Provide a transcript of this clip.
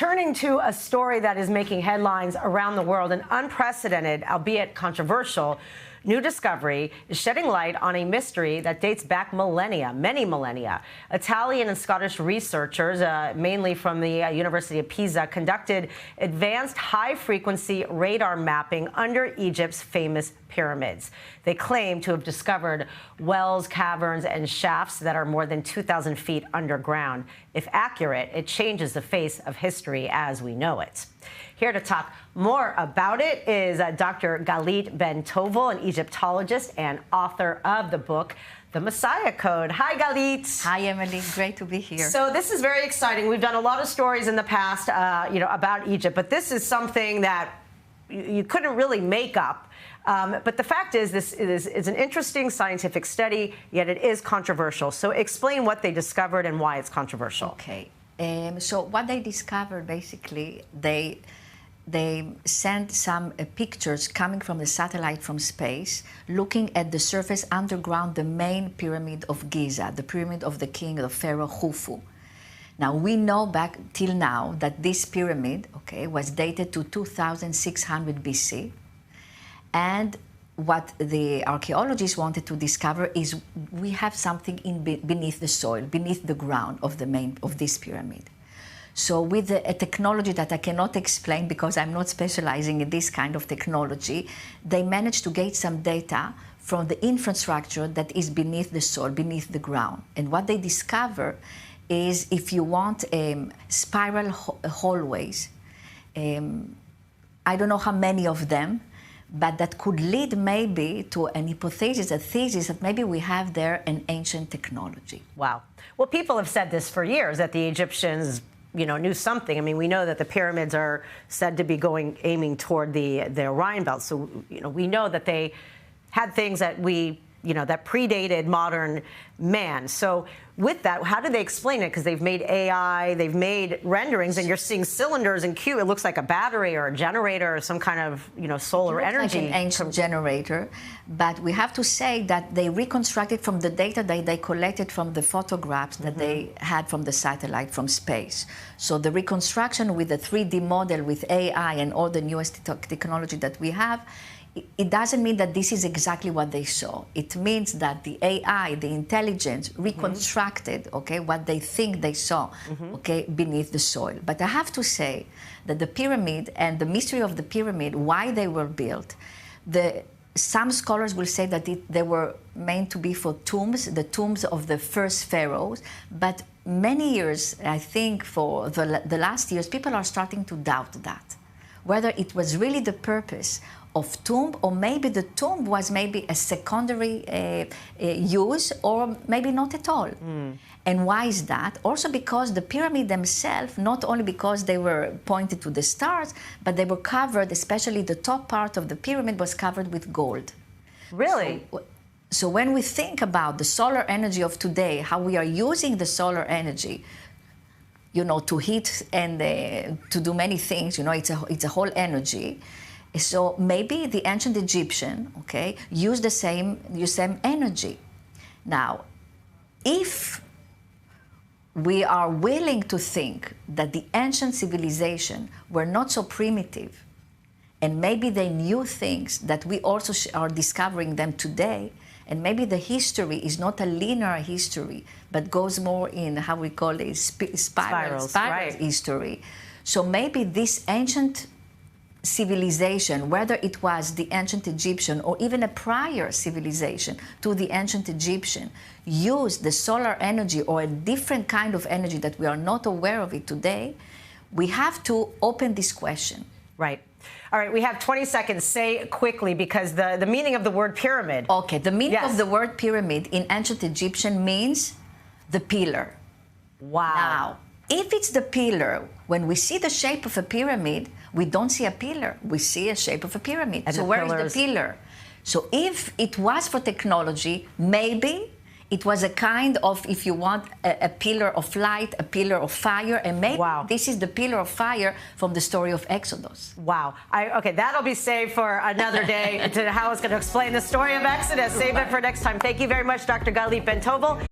turning to a story that is making headlines around the world, an unprecedented, albeit controversial, new discovery is shedding light on a mystery that dates back millennia, many millennia. Italian and Scottish researchers, mainly from the University of Pisa, conducted advanced high-frequency radar mapping under Egypt's famous pyramids. They claim to have discovered wells, caverns, and shafts that are more than 2,000 feet underground. If accurate, it changes the face of history as we know it. Here to talk more about it is Dr. Galit Ben-Tovel, an Egyptologist and author of the book, The Messiah Code. Hi, Galit. Hi, Emily. Great to be here. So this is very exciting. We've done a lot of stories in the past, about Egypt, but this is something that you couldn't really make up. But the fact is, this is an interesting scientific study, yet it is controversial. So explain what they discovered and why it's controversial. Okay. So what they discovered, basically, they sent some pictures coming from the satellite from space, looking at the surface underground, the main pyramid of Giza, the pyramid of the king of Pharaoh Khufu. Now, we know back till now that this pyramid, was dated to 2600 BC. And what the archaeologists wanted to discover is we have something beneath the soil, beneath the ground of this pyramid. So with a technology that I cannot explain because I'm not specializing in this kind of technology, they managed to get some data from the infrastructure that is beneath the soil, beneath the ground. And what they discover is, if you want spiral hallways, I don't know how many of them, but that could lead maybe to an hypothesis, a thesis that maybe we have there an ancient technology. Wow. Well, people have said this for years, that the Egyptians knew something. I mean, we know that the pyramids are said to be aiming toward the Orion belt. So, we know that they had things that that predated modern man. So with that, how do they explain it? Because they've made AI, they've made renderings, and you're seeing cylinders and it looks like a battery or a generator or some kind of, solar energy. Like an ancient generator. But we have to say that they reconstructed from the data that they collected from the photographs that they had from the satellite from space. So the reconstruction with the 3D model, with AI and all the newest technology that we have, it doesn't mean that this is exactly what they saw. It means that the AI, the intelligence, reconstructed, what they think they saw, beneath the soil. But I have to say that the pyramid and the mystery of the pyramid, why they were built, some scholars will say that they were meant to be for tombs, the tombs of the first pharaohs. But many years, I think for the last years, people are starting to doubt that, whether it was really the purpose of tomb, or maybe the tomb was maybe a secondary use, or maybe not at all. And why is that? Also because the pyramid themselves, not only because they were pointed to the stars, but they were covered, especially the top part of the pyramid was covered with gold. Really? So when we think about the solar energy of today, how we are using the solar energy, to heat and to do many things, it's a whole energy. So maybe the ancient Egyptian, used the same energy. Now, if we are willing to think that the ancient civilization were not so primitive, and maybe they knew things that we also are discovering them today, and maybe the history is not a linear history, but goes more in how we call it spiral right. history. So maybe this ancient civilization, whether it was the ancient Egyptian or even a prior civilization to the ancient Egyptian, used the solar energy or a different kind of energy that we are not aware of it today, we have to open this question. Right. All right, we have 20 seconds. Say quickly, because the meaning of the word pyramid. Okay, the meaning of the word pyramid in ancient Egyptian means the pillar. Wow. Now, if it's the pillar, when we see the shape of a pyramid, we don't see a pillar, we see a shape of a pyramid. And so where is the pillar? So if it was for technology, maybe it was a kind of, if you want, a pillar of light, a pillar of fire, and maybe this is the pillar of fire from the story of Exodus. Wow. Okay, that'll be saved for another day, to how it's going to explain the story of Exodus. Save it for next time. Thank you very much, Dr. Galit Ben-Tovel.